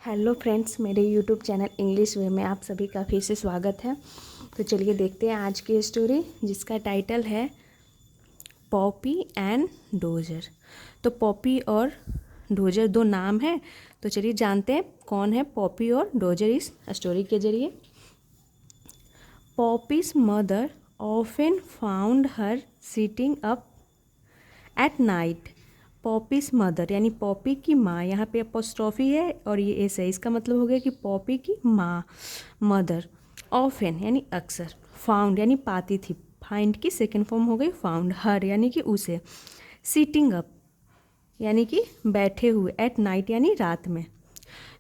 Hello friends, मेरे YouTube channel English वे में आप सभी का फिर से स्वागत है। तो चलिए देखते हैं आज की स्टोरी, जिसका टाइटल है पॉपी एंड डोजर। तो पॉपी और डोजर दो नाम हैं, तो चलिए जानते हैं कौन है पॉपी और डोजर इस स्टोरी के जरिए। Poppies mother often found her sitting up at night. Poppies mother यानी पॉपी की माँ, यहाँ पे अपोस्ट्रॉफी है और ये एस है, इसका मतलब हो गया कि पॉपी की माँ मदर। ऑफन यानी अक्सर, फाउंड यानी पाती थी, फाइंड की सेकेंड फॉर्म हो गई फाउंड, हर यानी कि उसे, सिटिंग अप यानी कि बैठे हुए, एट नाइट यानी रात में।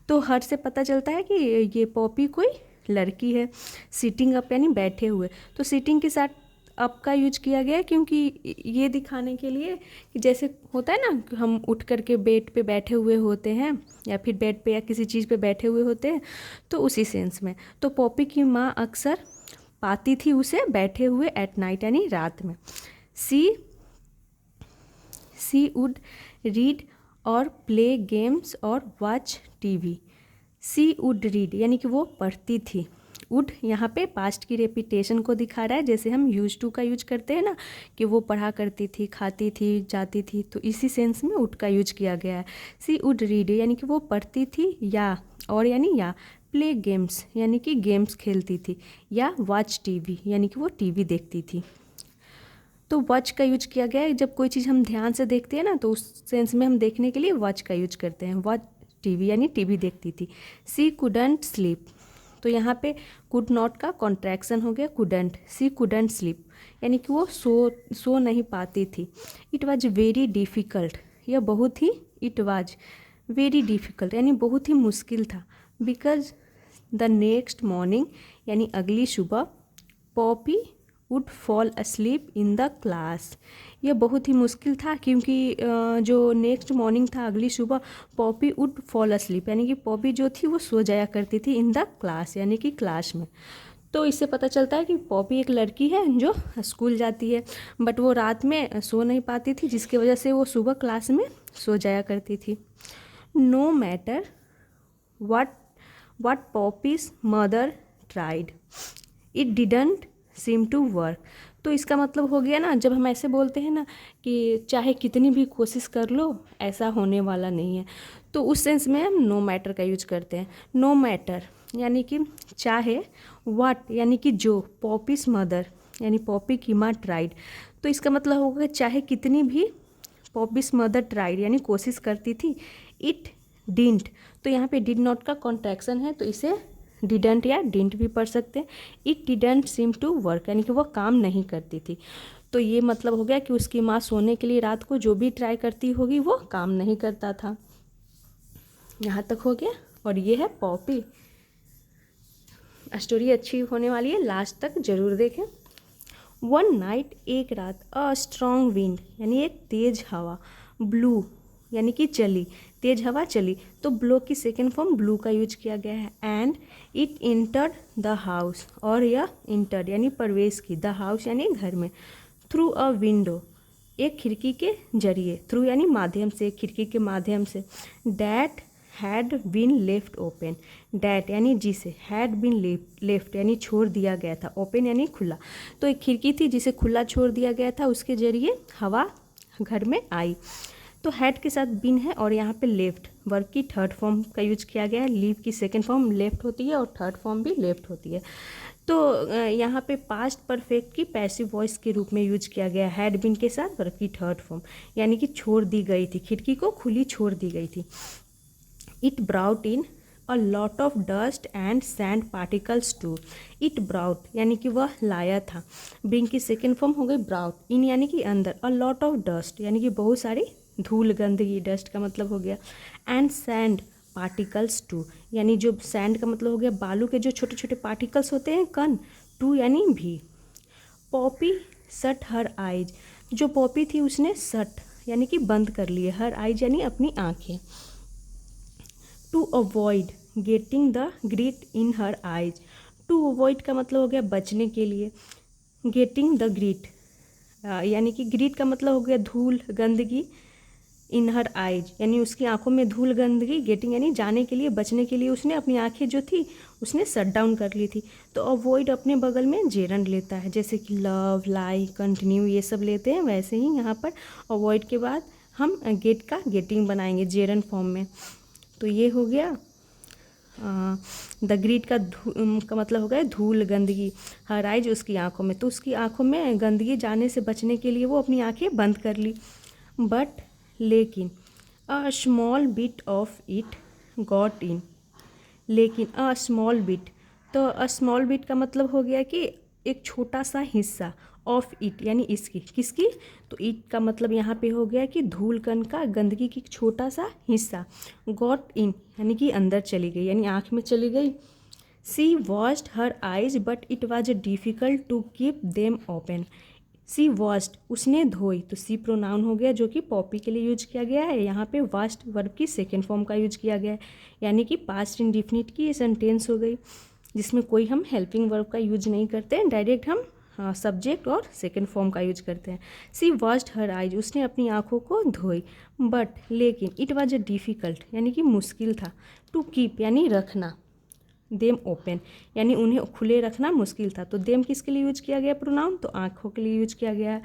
तो हर से पता चलता है कि ये पॉपी कोई लड़की है। सिटिंग अप यानी बैठे हुए, तो सिटिंग के साथ अप का यूज किया गया है क्योंकि ये दिखाने के लिए कि जैसे होता है ना, हम उठ करके बेड पे बैठे हुए होते हैं या फिर बेड पे या किसी चीज़ पे बैठे हुए होते हैं, तो उसी सेंस में। तो पॉपी की माँ अक्सर पाती थी उसे बैठे हुए एट नाइट यानी रात में। सी वुड रीड और प्ले गेम्स और watch TV. She would read यानी कि वो पढ़ती थी। वुड यहाँ पे पास्ट की रेपिटेशन को दिखा रहा है, जैसे हम यूज टू का यूज करते हैं ना, कि वो पढ़ा करती थी, खाती थी, जाती थी, तो इसी सेंस में वुड का यूज किया गया है। सी वुड रीड यानी कि वो पढ़ती थी, या और यानी या, प्ले गेम्स यानी कि गेम्स खेलती थी, या वॉच टीवी यानी कि वो टीवी देखती थी। तो वॉच का यूज किया गया है, जब कोई चीज़ हम ध्यान से देखते हैं ना, तो उस सेंस में हम देखने के लिए वॉच का यूज करते हैं। वॉच टीवी यानी टीवी देखती थी। सी कुडंट स्लीप, तो यहाँ पे कुड नॉट का कॉन्ट्रैक्शन हो गया कुडंट। सी कुडंट स्लीप यानी कि वो सो नहीं पाती थी। इट वॉज वेरी डिफ़िकल्ट, यह बहुत ही, इट वॉज वेरी डिफ़िकल्ट यानी बहुत ही मुश्किल था। बिकॉज द नेक्स्ट मॉर्निंग यानी अगली सुबह, Poppy would fall asleep in the class. यह बहुत ही मुश्किल था क्योंकि जो नेक्स्ट मॉर्निंग था, अगली सुबह, पॉपी वुड फॉल अस्लीप यानी कि पॉपी जो थी वो सो जाया करती थी इन द क्लास यानी कि क्लास में। तो इससे पता चलता है कि पॉपी एक लड़की है जो स्कूल जाती है, बट वो रात में सो नहीं पाती थी, जिसकी वजह से वो सुबह क्लास में सो जाया करती थी। No matter what Poppy's mother tried, it didn't seem to work। तो इसका मतलब हो गया ना, जब हम ऐसे बोलते हैं ना कि चाहे कितनी भी कोशिश कर लो ऐसा होने वाला नहीं है, तो उस सेंस में हम नो मैटर का यूज करते हैं। नो मैटर यानी कि चाहे, व्हाट यानी कि जो, पॉपीज मदर यानी पॉपी की माँ ट्राइड, तो इसका मतलब होगा चाहे कितनी भी पॉपीज मदर ट्राइड यानी कोशिश करती थी। इट डिंट, तो यहाँ पे डिड नॉट का कॉन्ट्रैक्शन है, तो इसे डिडंट या डिंट भी पढ़ सकते हैं। It didn't seem to work यानी कि वह काम नहीं करती थी। तो ये मतलब हो गया कि उसकी माँ सोने के लिए रात को जो भी ट्राई करती होगी वो काम नहीं करता था। यहाँ तक हो गया, और ये है पॉपी। स्टोरी अच्छी होने वाली है, लास्ट तक जरूर देखें। वन नाइट, एक रात, अ स्ट्रॉन्ग विंड यानी एक तेज हवा, ब्लू यानी कि चली, तेज हवा चली, तो ब्लो की सेकेंड फॉर्म ब्लू का यूज किया गया है। And it entered the house, और यह इंटर्ड यानी प्रवेश की, द हाउस यानी घर में, थ्रू अ विंडो एक खिड़की के जरिए, थ्रू यानी माध्यम से, खिड़की के माध्यम से, that had been left open, that यानी जिसे, हैड बीन लेफ्ट यानी छोड़ दिया गया था, ओपन यानी खुला, तो एक खिड़की थी जिसे खुला छोड़ दिया गया था, उसके जरिए हवा घर में आई। तो हैड के साथ बिन है, और यहाँ पे लेफ्ट वर्ब की थर्ड फॉर्म का यूज किया गया है। लीव की सेकेंड फॉर्म लेफ्ट होती है और थर्ड फॉर्म भी लेफ्ट होती है। तो यहाँ पे पास्ट परफेक्ट की पैसिव वॉइस के रूप में यूज किया गया है हैड बिन के साथ वर्ब की थर्ड फॉर्म, यानी कि छोड़ दी गई थी, खिड़की को खुली छोड़ दी गई थी। It brought in a lot of dust and sand particles too, it brought यानी कि वह लाया था, ब्रिंग की सेकेंड फॉर्म हो गई ब्राउट, इन यानी कि अंदर, अ लॉट ऑफ डस्ट यानी कि बहुत सारी धूल गंदगी, डस्ट का मतलब हो गया, एंड सैंड पार्टिकल्स टू यानी जो सैंड का मतलब हो गया बालू के जो छोटे छोटे पार्टिकल्स होते हैं, कण, टू यानी भी। पॉपी सट हर आइज, जो पॉपी थी उसने सट यानी कि बंद कर लिए, हर आइज यानी अपनी आँखें। To avoid getting the grit in her eyes, to avoid का मतलब हो गया बचने के लिए, गेटिंग द ग्रीट यानी कि ग्रीट का मतलब हो गया धूल गंदगी, इन हर आइज, यानी उसकी आंखों में धूल गंदगी, गेटिंग यानी जाने के लिए, बचने के लिए उसने अपनी आंखें जो थी उसने शट डाउन कर ली थी। तो अवॉइड अपने बगल में जेरंड लेता है, जैसे कि लव, लाई, कंटिन्यू ये सब लेते हैं, वैसे ही यहाँ पर अवॉइड के बाद हम गेट का गेटिंग बनाएंगे जेरंड फॉर्म में। तो ये हो गया द ग्रीड का मतलब हो गया धूल गंदगी, हर आइज उसकी आंखों में, तो उसकी आंखों में गंदगी जाने से बचने के लिए वो अपनी आंखें बंद कर ली। बट लेकिन a small bit of it got in, लेकिन अ स्मॉल बिट, तो अ स्मॉल बिट का मतलब हो गया कि एक छोटा सा हिस्सा, ऑफ इट यानी इसकी, किसकी, तो इट का मतलब यहाँ पे हो गया कि धूल कण का, गंदगी की छोटा सा हिस्सा, गॉट इन यानी कि अंदर चली गई, यानी आँख में चली गई। She washed her eyes but it was difficult to keep them open, she washed उसने धोई, तो सी प्रोनाउन हो गया जो कि पॉपी के लिए यूज किया गया है। यहाँ पे वॉश्ड वर्ब की सेकेंड फॉर्म का यूज किया गया है, यानी कि पास्ट इंडिफिनिट की ये सेंटेंस हो गई, जिसमें कोई हम हेल्पिंग वर्ब का यूज नहीं करते हैं, डायरेक्ट हम सब्जेक्ट और सेकेंड फॉर्म का यूज करते हैं। सी वॉश्ड हर आइज, उसने अपनी आंखों को धोई, बट लेकिन इट वॉज अ डिफ़िकल्ट यानी कि मुश्किल था, टू कीप यानी रखना, देम ओपन यानी उन्हें खुले रखना मुश्किल था। तो देम किसके लिए यूज किया गया प्रोनाउन, तो आँखों के लिए यूज किया गया है।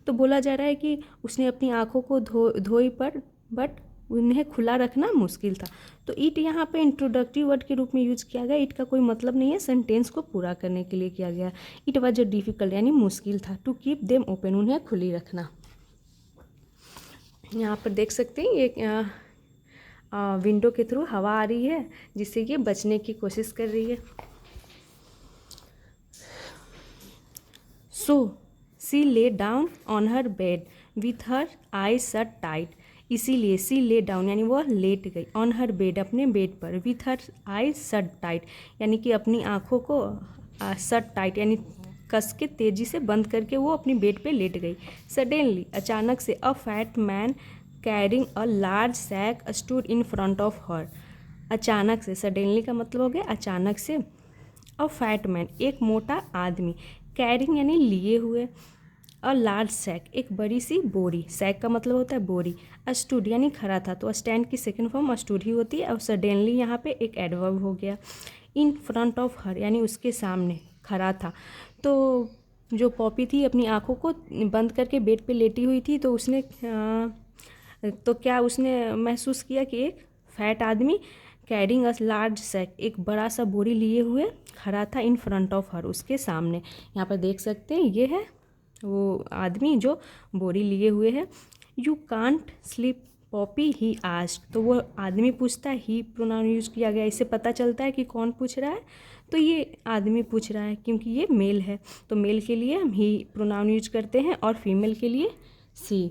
तो बोला जा रहा है कि उसने अपनी आँखों को धोई पर बट उन्हें खुला रखना मुश्किल था। तो इट यहाँ पे इंट्रोडक्टिव वर्ड के रूप में यूज किया गया, इट का कोई मतलब नहीं है, सेंटेंस को पूरा करने के लिए किया गया। इट वॉज अ डिफ़िकल्ट यानी मुश्किल था, टू कीप देम ओपन उन्हें खुली रखना। यहाँ पर देख सकते हैं ये विंडो के थ्रू हवा आ रही है, जिससे ये बचने की कोशिश कर रही है। So she lay down on her bed with her eye shut tight, इसीलिए सी ले डाउन यानी वह लेट गई, ऑन हर बेड अपने बेड पर, with her eye shut tight यानी कि अपनी आँखों को शट टाइट यानी कस के तेजी से बंद करके वो अपनी बेड पे लेट गई। सडनली अचानक से a fat man carrying a large sack stood in front of her, अचानक से, सडनली का मतलब हो गया अचानक से, अ फैट मैन एक मोटा आदमी, कैरिंग यानी लिए हुए, अ लार्ज सैक एक बड़ी सी बोरी, सैक का मतलब होता है बोरी, स्टूड यानी खड़ा था, तो स्टैंड की सेकंड फॉर्म स्टूड ही होती है, और सडनली यहाँ पे एक एडवर्ब हो गया। इन फ्रंट ऑफ हर यानी उसके सामने खड़ा था। तो जो पॉपी थी अपनी आँखों को बंद करके बेड पे लेटी हुई थी, तो उसने तो क्या उसने महसूस किया कि एक फैट आदमी कैरिंग अ लार्ज सैक एक बड़ा सा बोरी लिए हुए खड़ा था, इन फ्रंट ऑफ हर उसके सामने। यहाँ पर देख सकते हैं ये है वो आदमी जो बोरी लिए हुए है। You can't sleep Poppy he asked, तो वो आदमी पूछता है, ही प्रोनाउन यूज किया गया, इससे पता चलता है कि कौन पूछ रहा है, तो ये आदमी पूछ रहा है क्योंकि ये मेल है, तो मेल के लिए हम ही प्रोनाउन यूज करते हैं और फीमेल के लिए सी।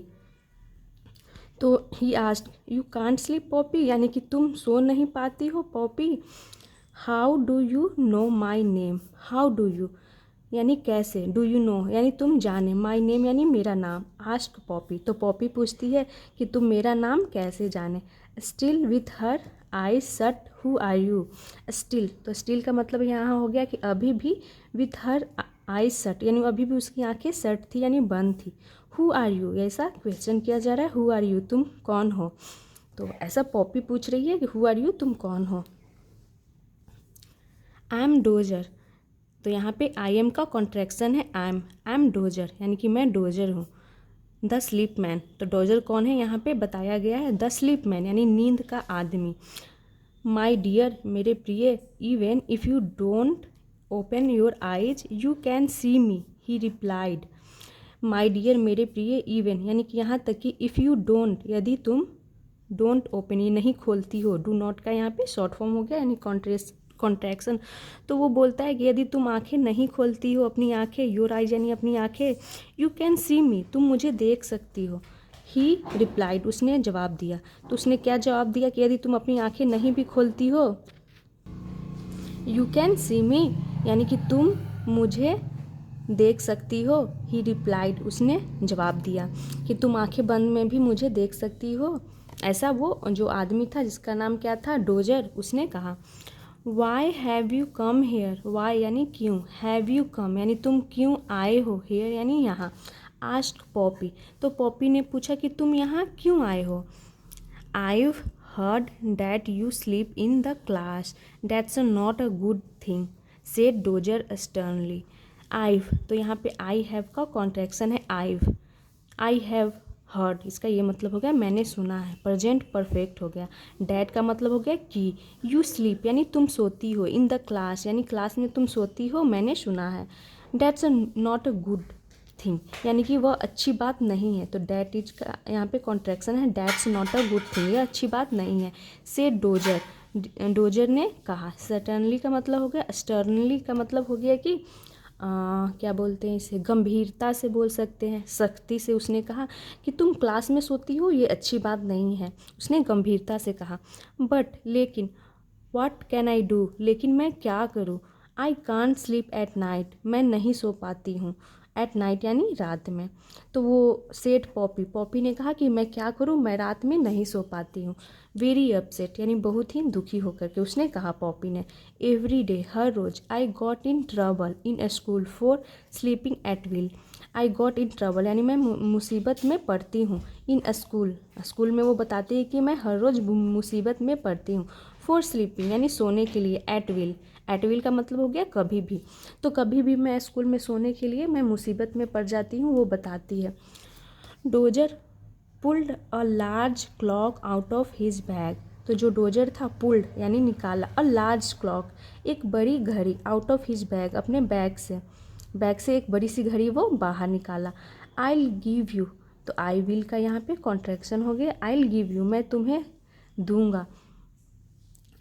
तो he asked you can't sleep Poppy यानी कि तुम सो नहीं पाती हो Poppy. How do you know my name, how do you यानी कैसे, डू यू नो यानी तुम जाने, माई नेम यानी मेरा नाम, आस्क पॉपी, तो पॉपी पूछती है कि तुम मेरा नाम कैसे जाने। Still with her eye shut who are you, still, तो स्टिल का मतलब यहाँ हो गया कि अभी भी, विथ हर आई शट यानी अभी भी उसकी आंखें शट थी यानी बंद थी। हु आर यू ऐसा क्वेश्चन किया जा रहा है, हु आर यू तुम कौन हो, तो ऐसा पॉपी पूछ रही है कि हु आर यू तुम कौन हो। आई एम डोजर, तो यहाँ पे आई एम का कॉन्ट्रैक्शन है आई एम डोजर यानी कि मैं डोजर हूँ। द स्लीप मैन, तो डोजर कौन है यहाँ पे बताया गया है, द स्लीप मैन यानी नींद का आदमी। माई डियर मेरे प्रिय, even if you don't open your eyes you can see me, he replied. My dear मेरे प्रिय, इवन यानी कि यहाँ तक कि, इफ़ यू डोंट यदि तुम, डोंट ओपन ये नहीं खोलती हो, डू नॉट का यहाँ पे शॉर्ट फॉर्म हो गया यानी कॉन्ट्रैक्शन। तो वो बोलता है कि यदि तुम आंखें नहीं खोलती हो अपनी आंखें, योर आइज यानी अपनी आंखें, यू कैन सी मी तुम मुझे देख सकती हो। ही रिप्लाइड उसने जवाब दिया, तो उसने क्या जवाब दिया कि यदि तुम अपनी आंखें नहीं भी खोलती हो, यू कैन सी मी यानी कि तुम मुझे देख सकती हो। ही रिप्लाइड उसने जवाब दिया कि तुम आंखें बंद में भी मुझे देख सकती हो, ऐसा वो जो आदमी था जिसका नाम क्या था डोजर, उसने कहा। Why have you come here, why यानी क्यों, हैव यू कम यानी तुम क्यों आए हो, हेयर यानी यहाँ, आस्क्ड पॉपी, तो पॉपी ने पूछा कि तुम यहाँ क्यों आए हो। I've heard that you sleep in the class. That's not a good thing, said Dozer sternly. I've, तो यहाँ पे I have का कॉन्ट्रैक्शन है I've. I have heard, इसका ये मतलब हो गया मैंने सुना है, प्रेजेंट परफेक्ट हो गया. डैट का मतलब हो गया कि. यू स्लीप यानी तुम सोती हो. इन द क्लास यानी क्लास में तुम सोती हो, मैंने सुना है. That's not a good thing यानी कि वह अच्छी बात नहीं है. तो डैट इज का यहाँ पे कॉन्ट्रैक्शन है. That's not a good thing, यह अच्छी बात नहीं है. से डोजर, डोजर ने कहा. सर्टनली का मतलब हो गया. स्टर्नली का मतलब हो गया कि क्या बोलते हैं इसे, गंभीरता से बोल सकते हैं, सख्ती से. उसने कहा कि तुम क्लास में सोती हो, ये अच्छी बात नहीं है. उसने गंभीरता से कहा. बट लेकिन, व्हाट कैन आई डू, लेकिन मैं क्या करूँ. I can't sleep at night, मैं नहीं सो पाती हूँ. एट नाइट यानी रात में. तो वो सेड पॉपी, पॉपी ने कहा कि मैं क्या करूँ, मैं रात में नहीं सो पाती हूँ. वेरी अपसेट यानी बहुत ही दुखी होकर के उसने कहा पॉपी ने. एवरी डे, हर रोज़. I got in trouble in school for sleeping at will. I got in trouble यानी मैं मुसीबत में पड़ती हूँ. इन स्कूल, स्कूल में वो बताते हैं कि मैं हर रोज़ मुसीबत में पड़ती हूँ. फॉर स्लीपिंग यानी सोने के लिए. एट विल, एट विल का मतलब हो गया कभी भी. तो कभी भी मैं स्कूल में सोने के लिए मैं मुसीबत में पड़ जाती हूँ, वो बताती है. Dozer pulled a large clock out of his bag. तो जो डोजर था, पुल्ड यानी निकाला, अ लार्ज क्लॉक एक बड़ी घड़ी, आउट ऑफ हिज बैग अपने बैग से. बैग से एक बड़ी सी घड़ी वो बाहर निकाला. आई विल गिव यू, तो आई विल का यहाँ पे कॉन्ट्रैक्शन हो गया. आई विल गिव यू, मैं तुम्हें दूंगा.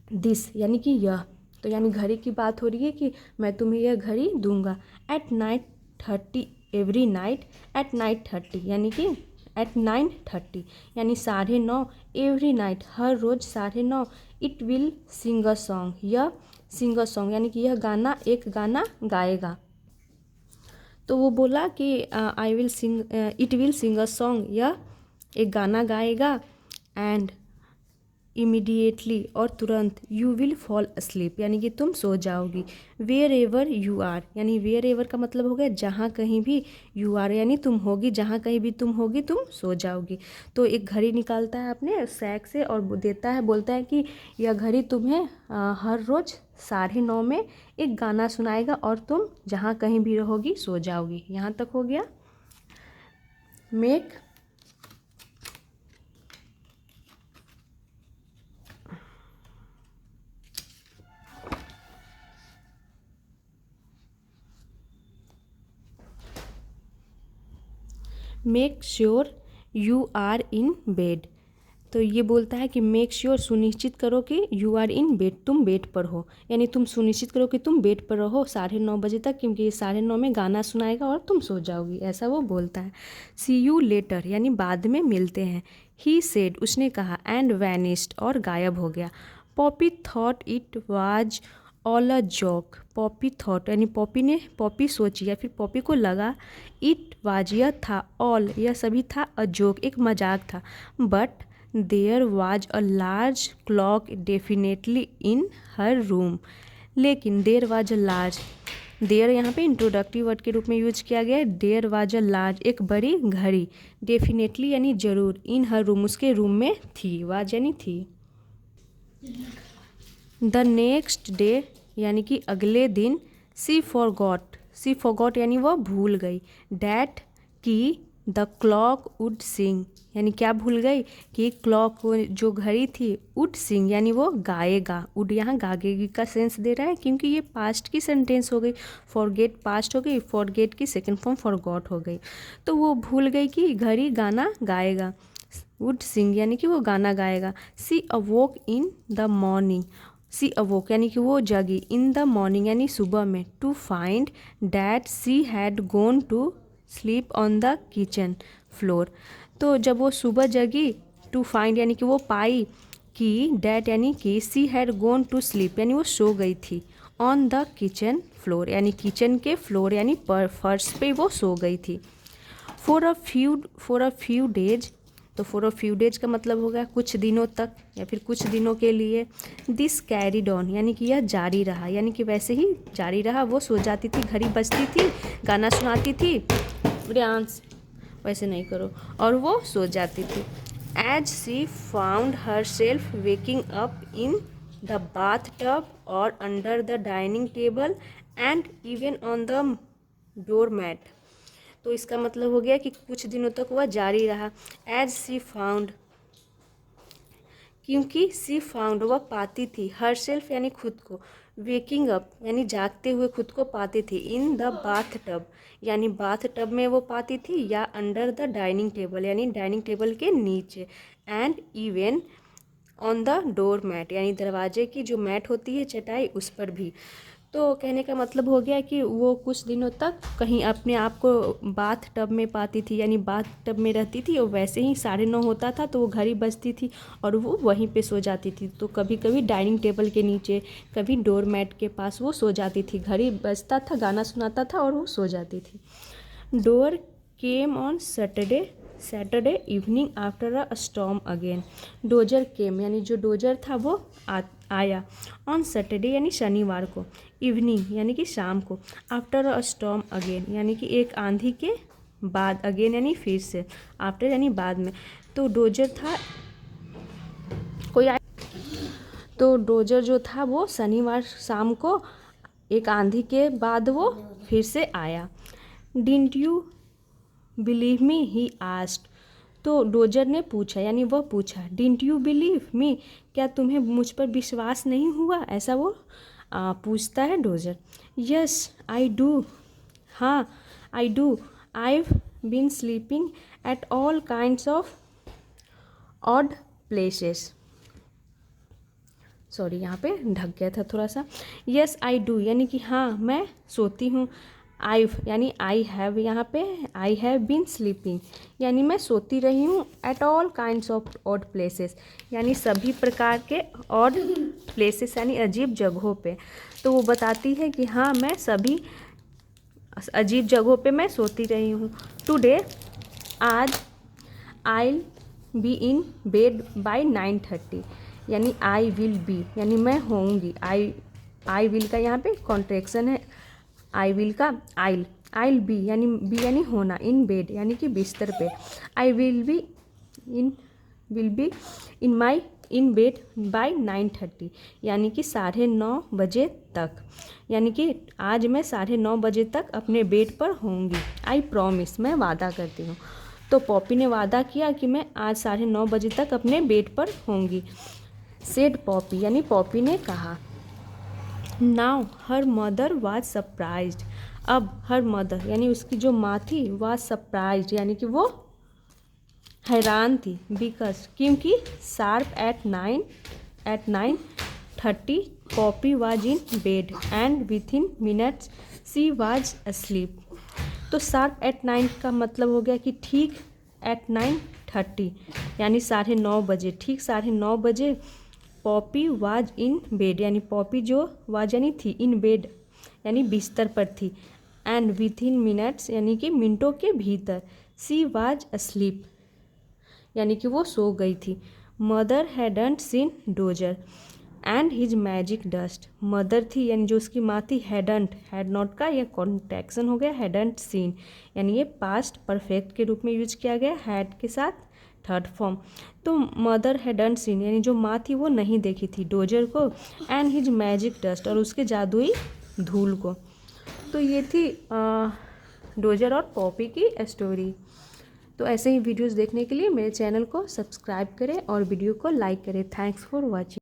दिस यानी कि यह. तो यानी घड़ी की बात हो रही है कि मैं तुम्हें यह घड़ी दूंगा. Eight 9:30 every night. एट 9:30 यानी कि एट 9:30 यानी 9:30. एवरी नाइट हर रोज़ 9:30. It will sing a song, यह सिंग अ सॉन्ग यानी कि यह गाना एक गाना गाएगा. तो वो बोला कि I will sing, it will sing a song, यह एक गाना गाएगा. एंड इमीडिएटली और तुरंत. यू विल फॉल अस्लीप यानी कि तुम सो जाओगी. वेयर एवर यू आर यानी वेयर एवर का मतलब हो गया जहाँ कहीं भी. यू आर यानी तुम होगी, जहाँ कहीं भी तुम होगी तुम सो जाओगी. तो एक घड़ी निकालता है अपने सैक से और देता है, बोलता है कि यह घड़ी तुम्हें हर रोज़ 9:30 में एक गाना सुनाएगा और तुम जहाँ कहीं भी रहोगी सो जाओगी. यहाँ तक हो गया. Make make sure you are in bed. तो ये बोलता है कि मेक श्योर सुनिश्चित करो कि यू आर इन बेड, तुम बेड पर हो. यानी तुम सुनिश्चित करो कि तुम बेड पर रहो 9:30 बजे तक, क्योंकि 9:30 में गाना सुनाएगा और तुम सो जाओगी, ऐसा वो बोलता है. सी यू लेटर यानी बाद में मिलते हैं. ही सेड उसने कहा. एंड वैनिस्ड और गायब हो गया. Poppy thought it was all a joke. Poppy thought यानी पॉपी सोची या फिर पॉपी को लगा. इट वाज यह था, ऑल यह सभी था, अ जोक एक मजाक था. But there was a large clock definitely in her room. लेकिन there was a large, there यहाँ पे इंट्रोडक्टिव वर्ड के रूप में यूज किया गया है. देयर वाज अ लार्ज एक बड़ी घड़ी. डेफिनेटली यानी जरूर. इन हर रूम उसके रूम में थी. वाज यानी थी. द नेक्स्ट डे यानी कि अगले दिन. सी फॉरगॉट यानी वह भूल गई. डैट की द क्लॉक वुड सिंग यानी क्या भूल गई कि क्लॉक जो घड़ी थी वुड सिंग यानी वो गाएगा. वुड यहाँ गाएगी का सेंस दे रहा है क्योंकि ये पास्ट की सेंटेंस हो गई. फॉरगेट पास्ट हो गई, फॉरगेट की सेकंड फॉर्म फॉरगॉट हो गई. तो वो भूल गई कि घड़ी गाना गाएगा. वुड सिंग यानी कि वो गाना गाएगा. सी अवोक इन द मॉर्निंग. सी अवोक यानी कि वो जगी. इन द मॉर्निंग यानी सुबह में. To find that she had gone to sleep on the kitchen floor. तो जब वो सुबह जगी, टू फाइंड यानी कि वो पाई कि डैट यानी कि she had gone to sleep यानी वो सो गई थी. ऑन द किचन फ्लोर यानी किचन के फ्लोर यानी फर्श पे वो सो गई थी. For a few days. तो फॉर अ फ्यू डेज का मतलब होगा कुछ दिनों तक या फिर कुछ दिनों के लिए. दिस कैरीड ऑन यानी कि यह जारी रहा, यानी कि वैसे ही जारी रहा. वो सो जाती थी, घड़ी बजती थी, गाना सुनाती थी, डांस वैसे नहीं करो, और वो सो जाती थी. As she found her self waking up in the bath tub और under the dining table and even on the door mat. तो इसका मतलब हो गया कि कुछ दिनों तक वह जारी रहा। एज शी फाउंड, क्योंकि सी फाउंड वह पाती थी, हर सेल्फ यानी खुद को, वेकिंग अप यानी जागते हुए खुद को पाती थी, इन द बाथ टब यानी बाथ टब में वो पाती थी, या अंडर द डाइनिंग टेबल यानी डाइनिंग टेबल के नीचे, and even on the door mat यानी दरवाजे की जो मैट होती है चटाई उस पर भी। तो कहने का मतलब हो गया कि वो कुछ दिनों तक कहीं अपने आप को बाथ टब में पाती थी, यानी बाथ टब में रहती थी और वैसे ही 9:30 होता था तो वो घड़ी बजती थी और वो वहीं पे सो जाती थी। तो कभी कभी डाइनिंग टेबल के नीचे, कभी डोर मैट के पास वो सो जाती थी। घड़ी बजता था, गाना सुनाता था और वो सो जाती थी। Door came on Saturday evening after a storm again. Dozer came यानी जो डोजर था वो आया ऑन सैटरडे यानी शनिवार को, इवनिंग यानी कि शाम को, आफ्टर अ स्टॉर्म अगेन यानी कि एक आंधी के बाद, अगेन यानी फिर से, आफ्टर यानी बाद में। तो डोजर था कोई आया, तो डोजर जो था वो शनिवार शाम को एक आंधी के बाद वो फिर से आया। Didn't you believe me he asked. तो डोजर ने पूछा यानी वह पूछा, डिडंट यू बिलीव मी, क्या तुम्हें मुझ पर विश्वास नहीं हुआ, ऐसा वो पूछता है डोजर। यस आई डू, हाँ I do, I been sleeping at all kinds of odd places. Sorry यहाँ पे ढक गया था थोड़ा सा। यस आई डू यानी कि हाँ मैं सोती हूँ। आई यानी आई हैव, यहाँ पे आई हैव बीन स्लीपिंग यानी मैं सोती रही हूँ। Eight all kinds of odd places यानी सभी प्रकार के ऑड प्लेसेस यानी अजीब जगहों पे। तो वो बताती है कि हाँ मैं सभी अजीब जगहों पे मैं सोती रही हूँ। टुडे आज आई बी इन बेड बाय 9:30 यानी आई विल बी यानी मैं होंगी। आई विल का यहाँ पे कॉन्ट्रैक्शन है, आई विल का आइल बी यानी होना, इन बेड यानी कि बिस्तर पे। I will be in my in bed by 9:30 यानी कि 9:30 बजे तक, यानी कि आज मैं 9:30 बजे तक अपने बेड पर होंगी। आई प्रॉमिस मैं वादा करती हूँ। तो पॉपी ने वादा किया कि मैं आज 9:30 बजे तक अपने बेड पर होंगी। सेड पॉपी यानी पॉपी ने कहा। Now her mother was surprised, अब हर मदर यानी उसकी जो माँ थी वाज सरप्राइज्ड यानी कि वो हैरान थी। बिकॉज क्योंकि sharp eight 9:30 Poppy was in bed and with in minutes she was asleep. तो शार्प एट 9 का मतलब हो गया कि ठीक एट 9:30 यानी 9:30 बजे, ठीक 9:30 बजे पॉपी वाज इन बेड यानी पॉपी जो वाज यानी थी, इन बेड यानी बिस्तर पर थी, एंड विथ इन मिनट्स यानी कि मिनटों के भीतर, सी वाज अस्लीप यानी कि वो सो गई थी। Mother hadn't seen Dozer and his magic dust. Mother थी यानी जो उसकी माँ थी, हैडंट हैड नॉट का यह कॉन्ट्रैक्शन हो गया, हैडंट सीन यानी ये पास्ट परफेक्ट के रूप में यूज किया गया, हैड के साथ थर्ड फॉर्म। तो मदर हैडंट सीन यानी जो माँ थी वो नहीं देखी थी डोजर को, एंड हिज मैजिक डस्ट और उसके जादुई धूल को। तो ये थी डोजर और पॉपी की स्टोरी। तो ऐसे ही वीडियोस देखने के लिए मेरे चैनल को सब्सक्राइब करें और वीडियो को लाइक करें। Thanks for watching.